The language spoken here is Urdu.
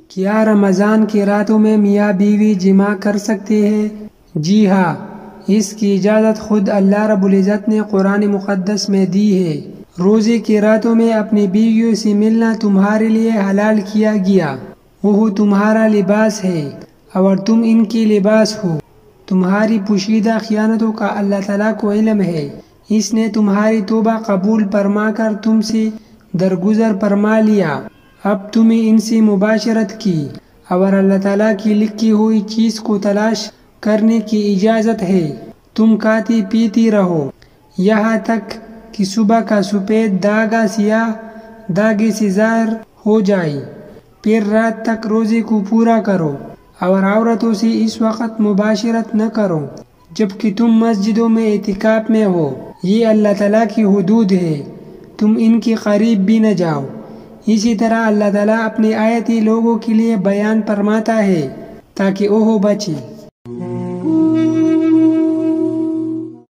کیا رمضان کی راتوں میں میاں بیوی جماع کر سکتے ہیں؟ جی ہاں، اس کی اجازت خود اللہ رب العزت نے قرآن مقدس میں دی ہے۔ روزے کی راتوں میں اپنی بیویوں سے ملنا تمہارے لیے حلال کیا گیا۔ وہ تمہارا لباس ہے اور تم ان کی لباس ہو۔ تمہاری پوشیدہ خیانتوں کا اللہ تعالیٰ کو علم ہے۔ اس نے تمہاری توبہ قبول فرما کر تم سے درگزر فرما لیا۔ اب تمہیں ان سے مباشرت کی اور اللہ تعالیٰ کی لکھی ہوئی چیز کو تلاش کرنے کی اجازت ہے۔ تم کھاتی پیتی رہو یہاں تک کہ صبح کا سفید دھاگا سیاہ دھاگے سے ظاہر ہو جائے، پھر رات تک روزے کو پورا کرو اور عورتوں سے اس وقت مباشرت نہ کرو جبکہ تم مسجدوں میں اعتکاف میں ہو۔ یہ اللہ تعالیٰ کی حدود ہے، تم ان کے قریب بھی نہ جاؤ۔ اسی طرح اللہ تعالیٰ اپنی آیتیں لوگوں کے لیے بیان فرماتا ہے تاکہ وہ بچیں۔